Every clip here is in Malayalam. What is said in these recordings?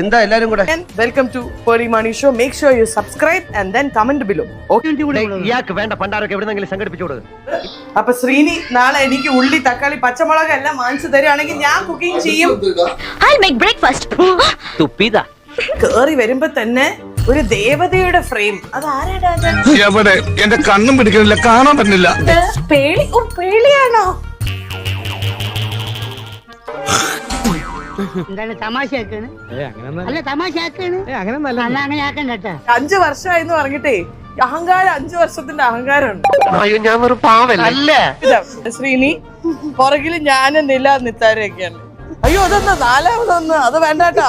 എന്താ എല്ലാരും കൂടെ? Welcome to Pearly Money Show. Make sure you subscribe and then comment below. ഇയാൾക്ക് വേണ്ട പണ്ടാരൊക്കെ എവിടെന്നെങ്കിലും സംഘടിപ്പിച്ചോട്. അപ്പൊ ശ്രീനി നാളെ എനിക്ക് ഉള്ളി തക്കാളി പച്ചമുളക് എല്ലാം വാങ്ങിച്ചു തരുവാണെങ്കിൽ ഞാൻ കുക്കിംഗ് ചെയ്യും. I'll make breakfast. തുപ്പിതാ കേറി വരുമ്പോ തന്നെ ഒരു ദേവതയുടെ ഫ്രെയിം. അത് ആരാടാ? എവിടെ? എന്റെ കണ്ണും പിടിക്കണില്ല, കാണാൻ പറ്റുന്നില്ല. പേളിയാണോ? എന്താണ് തമാശയാക്കാണ്? അല്ല തമാശയാക്കാണ്. 5 വർഷമായിന്ന് പറഞ്ഞിട്ടേ അഹങ്കാരം 5 വർഷത്തിന്റെ അഹങ്കാരമുണ്ട്. അയ്യോ ഞാൻ ഒരു പാവല്ല. ശ്രീനി പുറകില് ഞാനും നില നിത്താരൊക്കെയാണ്. അയ്യോ അതൊന്ന് 4ാമതൊന്ന് അത് വേണ്ടാട്ടോ.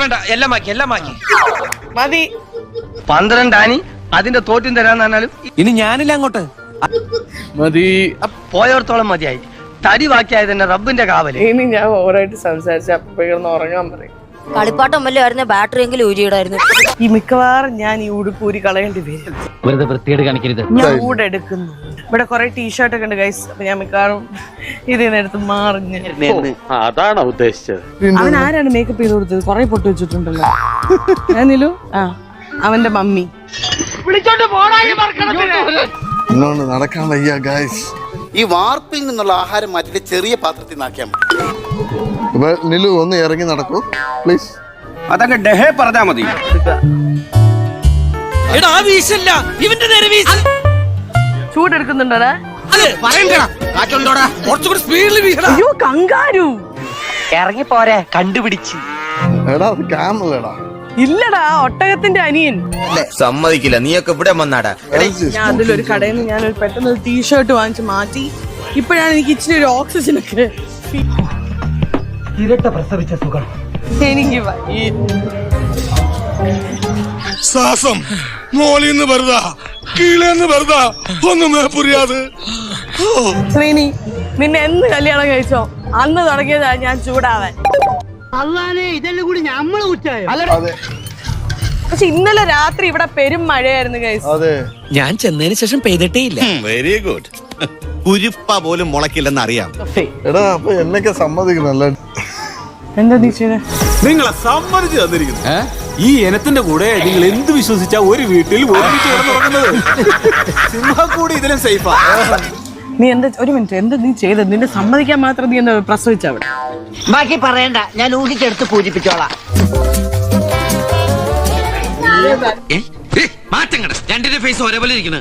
വേണ്ട എല്ലാം മാക്കി മതി. 12 ആനി അതിന്റെ തോറ്റും തരാന്നാലും ഇനി ഞാനില്ല അങ്ങോട്ട് മതി. പോയോർത്തോളം മതിയായി. തടി ബാക്കിയായത് തന്നെ റബ്ബിന്റെ കാവല്. ഇനി ഞാൻ ഓവറായിട്ട് സംസാരിച്ച അപ്പൊ ഉറങ്ങാൻ പറയും. കളിപ്പാട്ടം വല്ലതായിരുന്നു, ബാറ്ററി എങ്കിലും ഊരിയിടായിരുന്നു. ഈ മിക്കവാറും ഞാൻ ഈ ഉടുപ്പ് ഊരി കളയേണ്ടി വരും. വെറുതെ വൃത്തിയേട് കാണിക്കരുത്. ഞാൻ ഊടെടുക്കുന്നു. ഇവിടെ കുറെ ടീഷർട്ട് ഒക്കെ ഉണ്ട് ഗൈസ്. അപ്പൊ ഞാൻ മിക്കവാറും ഇതിന്ന് എടുത്ത് മാറിഞ്ഞ്. അതാണോ ഉദ്ദേശിച്ചത്? അവൻ ആരാണ് മേക്കപ്പ് ചെയ്ത് കൊടുത്തത്? കുറെ പൊട്ട് വെച്ചിട്ടുണ്ടല്ലോ. ഞാനിലു അവന്റെ മമ്മി ഇന്നോണ്ട് നടക്കാൻ വയ്യ ഗൈസ്. ഈ വാർപ്പിൽ നിന്നുള്ള ആഹാരം മാറ്റിട്ട് ചെറിയ പാത്രത്തിൽ നാക്കിയാൽ മതി. നിലു ഒന്ന് ഇറങ്ങി നടക്കൂ പ്ലീസ്. അതൊക്കെ ഡെഹേ പറഞ്ഞാ മതി. ചൂടെടുക്കുന്നുണ്ടോടാ? അയ്യോ കങ്കാരു ഇറങ്ങി പോരെ കണ്ടുപിടിച്ച്. എടാ അത് ക്യാമറടാ. ഇല്ലടാ ഒട്ടകത്തിന്റെ അനിയൻ. സമ്മതിക്കില്ല. നീയൊക്കെ ഇവിടെ വന്നാടാ. ഞാൻ അതിലൊരു കടയിൽ നിന്ന് ഞാനൊരു പെട്ടെന്ന് ഒരു ടീഷർട്ട് വാങ്ങിച്ച് മാറ്റി. ഇപ്പോഴാണ് എനിക്ക് ഇച്ചിരി ഒരു ഓക്സിജൻ ഒക്കെ. ഇരട്ട പ്രസവിച്ച സുഖം എനിക്ക് ശ്വാസം മോളിന്ന് വെറുതാ കീഴേന്ന് വെറുതാ ഒന്നുമേ പുരിയാതെ. ശ്രീനി നിന്നെ എന്ന് കല്യാണം കഴിച്ചോ അന്ന് തുടങ്ങിയതാ ഞാൻ ചൂടാവാൻ. അള്ളാനെ ഇതെല്ലാം കൂടി നമ്മള് കുറ്റായോ? പക്ഷെ ഇന്നലെ രാത്രി ഇവിടെ പെരും മഴയായിരുന്നു ഗൈസ്. അതെ ഞാൻ ചെന്നതിന് ശേഷം പെയ്തിട്ടേ ഇല്ല. Very good. കുരുപ്പ പോലും മുളക്കില്ലെന്ന് അറിയാം. എടാ അപ്പൊ എന്നൊക്കെ സമ്മതിക്കുന്നല്ല. എന്താ നീ ചെയ്തേ? നിങ്ങളെ സമ്മതിച്ചു തന്നിരിക്കുന്നു. ഈ ഇനത്തിന്റെ കൂടെ നിങ്ങൾ എന്ത് വിശ്വസിച്ചാ ഒരു വീട്ടിൽ ഒരുമിച്ച് കിടന്നുറങ്ങുന്നത്? സിംഹക്കൂടി ഇതിലും സേഫാ. നീ എന്താ ഒരു മിനിറ്റ് എന്താ നീ ചെയ്തത്? നിന്നെ സമ്മതിക്കാൻ മാത്രം നീ എന്താ പ്രസവിച്ച അവിടെ? ബാക്കി പറയണ്ട, ഞാൻ ഊഹിച്ചെടുത്ത് പൂജിപ്പിച്ചോളാം. മാറ്റങ്ങട രണ്ടിന്റെ ഫേസ് ഒരേപോലെ ഇരിക്കണ.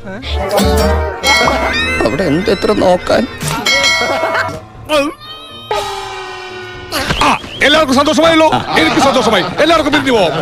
അവിടെ എന്ത് എത്ര നോക്കാൻ. എല്ലാവർക്കും സന്തോഷമായല്ലോ. എനിക്ക് സന്തോഷമായി. എല്ലാവർക്കും പിരിഞ്ഞു പോവാം.